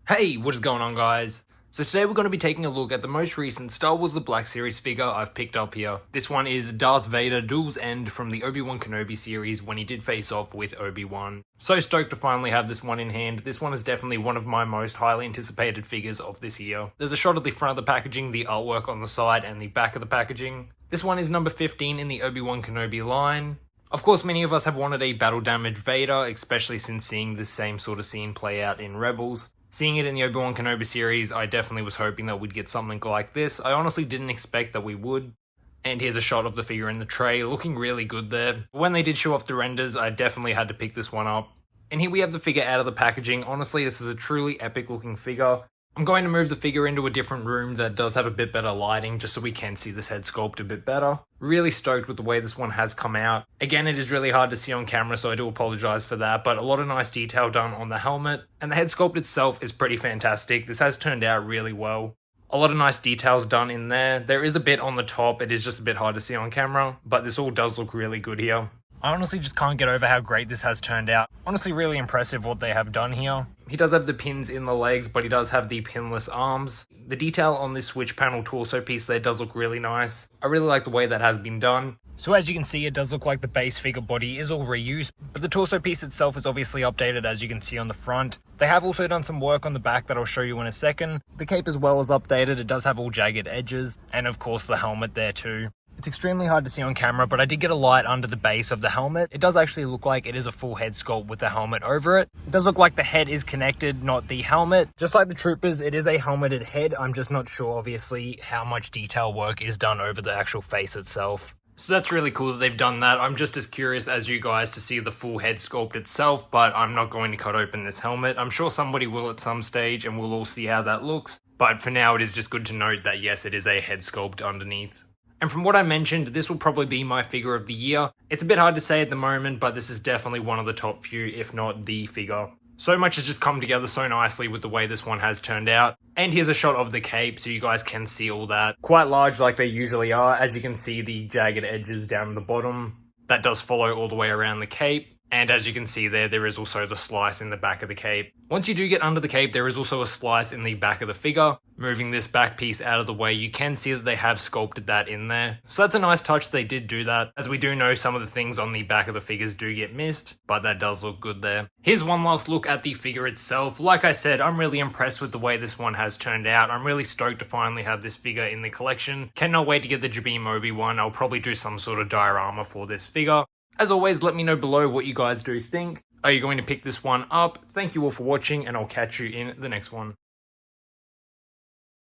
Hey, what is going on, guys? So today we're going to be taking a look at the most recent Star Wars The Black Series figure I've picked up here. This one is Darth Vader Duel's End from the Obi-Wan Kenobi series when he did face off with Obi-Wan. So stoked to finally have this one in hand. This one is definitely one of my most highly anticipated figures of this year. There's a shot of the front of the packaging, the artwork on the side, and the back of the packaging. This one is number 15 in the Obi-Wan Kenobi line. Of course, many of us have wanted a battle-damaged Vader, especially since seeing the same sort of scene play out in Rebels. Seeing it in the Obi-Wan Kenobi series, I definitely was hoping that we'd get something like this. I honestly didn't expect that we would. And here's a shot of the figure in the tray, looking really good there. When they did show off the renders, I definitely had to pick this one up. And here we have the figure out of the packaging. Honestly, this is a truly epic looking figure. I'm going to move the figure into a different room that does have a bit better lighting, just so we can see this head sculpt a bit better. Really stoked with the way this one has come out. Again, it is really hard to see on camera, so I do apologize for that, but a lot of nice detail done on the helmet, and the head sculpt itself is pretty fantastic. This has turned out really well. A lot of nice details done in there. There is a bit on the top, it is just a bit hard to see on camera, but this all does look really good here. I honestly just can't get over how great this has turned out. Honestly, really impressive what they have done here. He does have the pins in the legs, but he does have the pinless arms. The detail on this switch panel torso piece there does look really nice. I really like the way that has been done. So as you can see, it does look like the base figure body is all reused, but the torso piece itself is obviously updated, as you can see on the front. They have also done some work on the back that I'll show you in a second. The cape as well is updated, it does have all jagged edges, and of course the helmet there too. It's extremely hard to see on camera, but I did get a light under the base of the helmet. It does actually look like it is a full head sculpt with the helmet over it. It does look like the head is connected, not the helmet. Just like the troopers, it is a helmeted head. I'm just not sure, obviously, how much detail work is done over the actual face itself. So that's really cool that they've done that. I'm just as curious as you guys to see the full head sculpt itself, but I'm not going to cut open this helmet. I'm sure somebody will at some stage, and we'll all see how that looks. But for now, it is just good to note that yes, it is a head sculpt underneath. And from what I mentioned, this will probably be my figure of the year. It's a bit hard to say at the moment, but this is definitely one of the top few, if not the figure. So much has just come together so nicely with the way this one has turned out. And here's a shot of the cape so you guys can see all that. Quite large like they usually are. As you can see, the jagged edges down the bottom. That does follow all the way around the cape. And as you can see there is also the slice in the back of the cape. Once you do get under the cape, there is also a slice in the back of the figure. Moving this back piece out of the way, you can see that they have sculpted that in there. So that's a nice touch, they did do that. As we do know, some of the things on the back of the figures do get missed, but that does look good there. Here's one last look at the figure itself. Like I said, I'm really impressed with the way this one has turned out. I'm really stoked to finally have this figure in the collection. Cannot wait to get the Jabeam Obi-Wan. I'll probably do some sort of diorama for this figure. As always, let me know below what you guys do think. Are you going to pick this one up? Thank you all for watching, and I'll catch you in the next one.